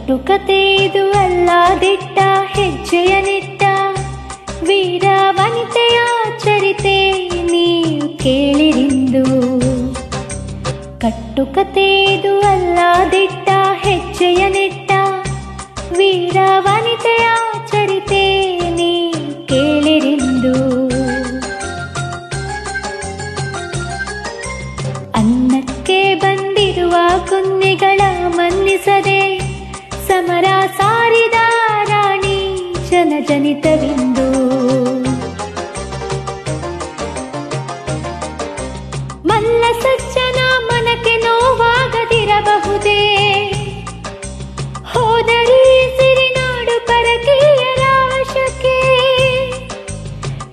ಕಟ್ಟುಕತೆ ಇದು ಅಲ್ಲ ದಿಟ್ಟ ಹೆಜ್ಜೆಯ ನಿಟ್ಟ ವೀರ ವನಿತೆಯ ಚರಿತೆ ನೀವು ಕೇಳಿರಿಂದು. ಕಟ್ಟುಕತೆ ಇದು ಅಲ್ಲ ದಿಟ್ಟ ಹೆಜ್ಜೆಯ ನಿಟ್ಟ ವೀರ ವನಿತೆಯ ಚರಿತೆ ನೀವು ಕೇಳಿರಿಂದು. ಅನ್ನಕ್ಕೆ ಬಂದಿರುವ ಕುನ್ನಿಗಳ ಮನ್ನಿಸದೆ ಸಮರ ಸಾರಿದ ರಾಣಿ ಜನಜನಿತವಿಂದು. ಮಲ್ಲ ಸಜ್ಜನ ಮನಕ್ಕೆ ನೋವಾಗದಿರಬಹುದೇ ಹೋದರಿ ಸಿರಿನಾಡು ಪರಕೀಯರ ವಶಕ್ಕೆ.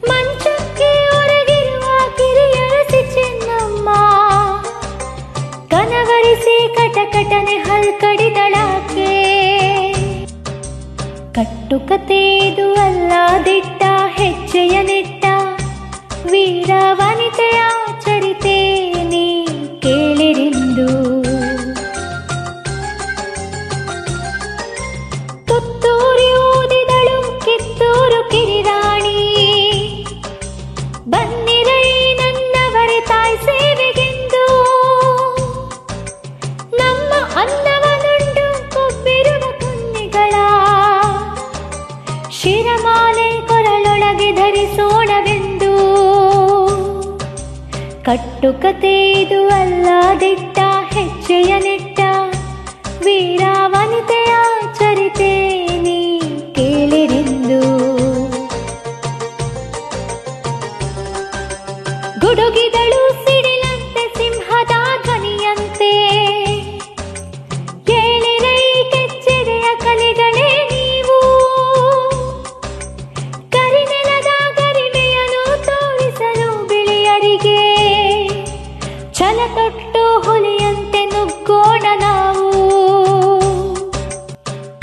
ಮಂಚಕ್ಕೆ ಹೊರಗಿರುವ ಕಿರಿಯರಸಿ ಚೆನ್ನಮ್ಮ ಕನವರಿಸಿ ಕಟಕಟನೆ ಹಲ್ಕಡಿದಳಾಕೆ. ಕಟ್ಟುಕತೆ ಇದು ಅಲ್ಲ ದಿಟ್ಟ ಹೆಜ್ಜೆಯ ನಿಟ್ಟ ವೀರ ವನಿತೆಯ ಚರಿತೆ ನೀವು ಕೇಳಿರಿಂದು. ತುತ್ತೂರಿ ಊದಿದಳು ಕಿತ್ತೂರು ಕಿರಿರಾಣಿ ಬನ್ನಿರೈ ನನ್ನವರೇ ತಾಯಿ ಸೇವೆಗೆಂದು. ನಮ್ಮ ಅನ್ನವನುಂಡು ಕೊಬ್ಬಿರುವ ಕುನ್ನಿಗಳ ಶಿರಮಾಲೆ ಕೊರಳೊಳಗೆ ಧರಿಸೋಣವೆಂದು. ಕಟ್ಟುಕತೆ ಇದು ಅಲ್ಲ ದಿಟ್ಟ ಹೆಜ್ಜೆಯ ನಿಟ್ಟ ವೀರ ವನಿತೆಯ ಚರಿತೆ ನೀವು ಕೇಳಿರಿಂದು. ಗುಡುಗಿದಳು ಸಿಡಿಲಂತೆ ಸಿಂಹದ ಧ್ವನಿಯಂತೆ ಕೇಳಿರೈ ಕೆಚ್ಚೆದೆಯ ಕಲಿಗಳೇ ನೀವು. ಕರಿನೆಲದ ಗರಿಮೆಯನ್ನು ತೋರಿಸಲು ಬಿಳಿಯರಿಗೆ ಛಲ ತೊಟ್ಟು ಹುಲಿಯಂತೆ ನುಗ್ಗೋಣ ನಾವು.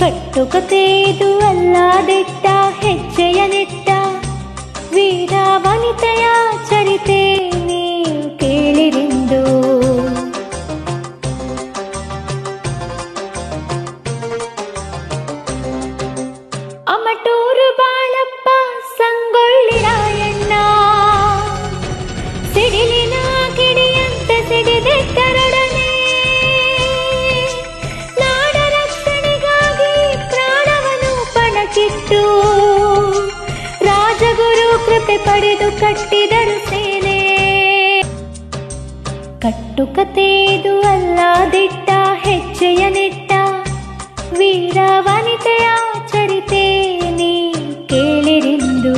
ಕಟ್ಟುಕತೆ ಇದು ಅಲ್ಲ ದಿಟ್ಟ ಹೆಜ್ಜೆಯ ನಿಟ್ಟ ವೀರ ವನಿತೆಯ ಚರಿತೆ ನೀವು ಕೇಳಿರಿಂದು. ಅಮಟೂರು ಬಾಳಪ್ಪ ಸಂಗೊಳ್ಳಿ ರಾಯಣ್ಣ ಸಿಡಿಲಿನ ಕಿಡಿಯಂತೆ ಸಿಡಿದೆದ್ದರೊಡನೆ ನಾಡ ರಕ್ಷಣೆಗಾಗಿ ಪ್ರಾಣವನ್ನು ಪಣಕ್ಕಿಟ್ಟು ರಾಜಗುರು ಕೃಪೆ ಪಡೆದು ಕಟ್ಟಿದರು ಸೇನೆ. ಕಟ್ಟುಕತೆ ಇದು ಅಲ್ಲ ದಿಟ್ಟ ಹೆಜ್ಜೆಯ ನಿಟ್ಟ ವೀರ ವನಿತೆಯ ಚರಿತೆ ನೀವು ಕೇಳಿರಿಂದು.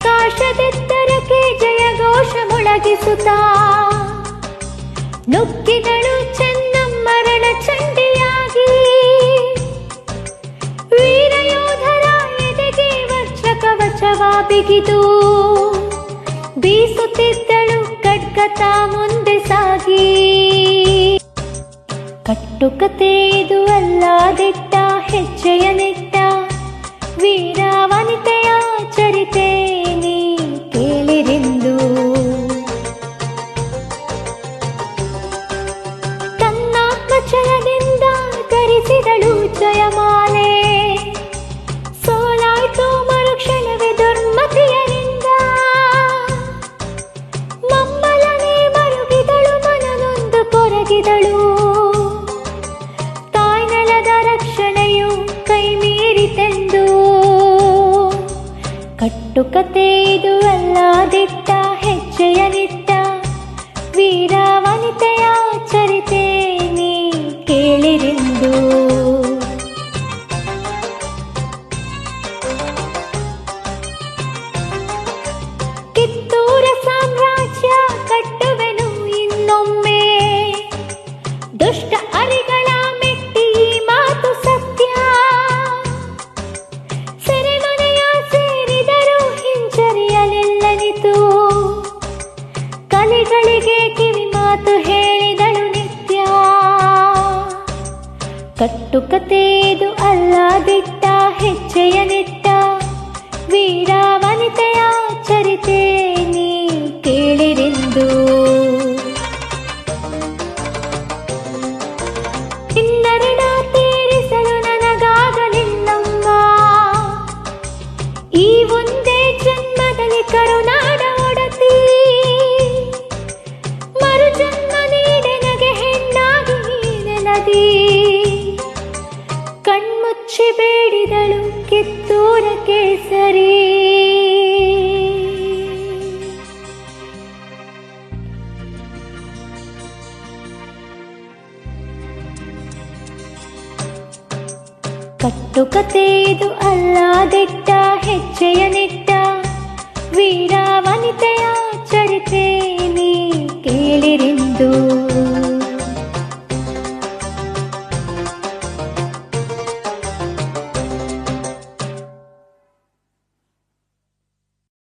ಆಕಾಶದೆತ್ತರಕ್ಕೆ ಜಯಘೋಷ ಮೊಳಗಿಸುತ್ತಾ ನುಗ್ಗಿದಳು ಚೆನ್ನಮ್ಮ ರಣಚಂಡಿಯಾಗಿ. ವೀರಯೋಧರ ಎದೆಗೆ ವಜ್ರ ಕವಚವ ಬಿಗಿದು ಬೀಸುತ್ತಿದ್ದಳು ಖಡ್ಗತ ಮುಂದೆ ಸಾಗಿ. ಕಟ್ಟುಕತೆ ಇದು ಅಲ್ಲ ದಿಟ್ಟ ಹೆಜ್ಜೆಯ ನಿಟ್ಟ ವೀರ ವನಿತೆಯ ಚರಿತೆ ನೀವು ಕೇಳಿರಿಂದು. ತನ್ನಾತ್ಮಚಲದಿಂದ ಧರಿಸಿದಳು ಜಯಮಾಲೆ ಸೋಲಾಯ್ತು ಮರುಕ್ಷಣವೇ ದುರ್ಮತಿಯರಿಂದ. ಮಮ್ಮಲನೆ ಮರುಗಿದಳು ಮನನೊಂದು ಕೊರಗಿದಳು ತಾಯ್ನೆಲದ ರಕ್ಷಣೆಯು ಕೈ ಮೀರಿತೆಂದು. ಕಟ್ಟುಕತೆ ಇದು ಅಲ್ಲ ದಿಟ್ಟ ಹೆಜ್ಜೆಯ ನಿಟ್ಟ ವೀರ ವನಿತೆಯ ಚರಿತೆ ನೀವು ಕೇಳಿರಿಂದು. ಕಿತ್ತೂರ ಸಾಮ್ರಾಜ್ಯ ಕಟ್ಟುವೆನು ಇನ್ನೊಮ್ಮೆ ದುಷ್ಟ ಅರಿಗಳ ಮೆಟ್ಟಿ ಮಾತು ಸತ್ಯ. ಸೆರೆಮನೆಯ ಸೇರಿದರು ಹಿಂಜರಿಯಲೆಲ್ಲನಿತು ಕಲಿಗಳಿಗೆ ಕಿವಿ ಮಾತು ಹೇಳಿದಳು ನಿತ್ಯ. ಕಟ್ಟುಕತೆ ಇದು ಅಲ್ಲ ದಿಟ್ಟ ಹೆಜ್ಜೆಯ ನಿಟ್ಟ ವೀರ ವನಿತೆಯ ಚರಿತೆ ನೀವು ಕೇಳಿರಿಂದು. ಈ ಒಂದೇ ಜನ್ಮದಲ್ಲಿ ಕರುನಾಡ ಒಡತಿ, ಮರು ಜನ್ಮ ನೀಡೆನಗೆ ಹೆಣ್ಣಾಗಿ ನೆಲದಿ. ಕಣ್ಮುಚ್ಚಿ ಬೇಡಿದಳು ಕಿತ್ತೂರ ಕೇಸರಿ. ಕಟ್ಟುಕತೆ ಇದು ಅಲ್ಲ ದಿಟ್ಟ, ಹೆಜ್ಜೆಯ ನಿಟ್ಟ ವೀರ ವನಿತೆಯ ಚರಿತೆ ನೀ ಕೇಳಿರಿಂದು.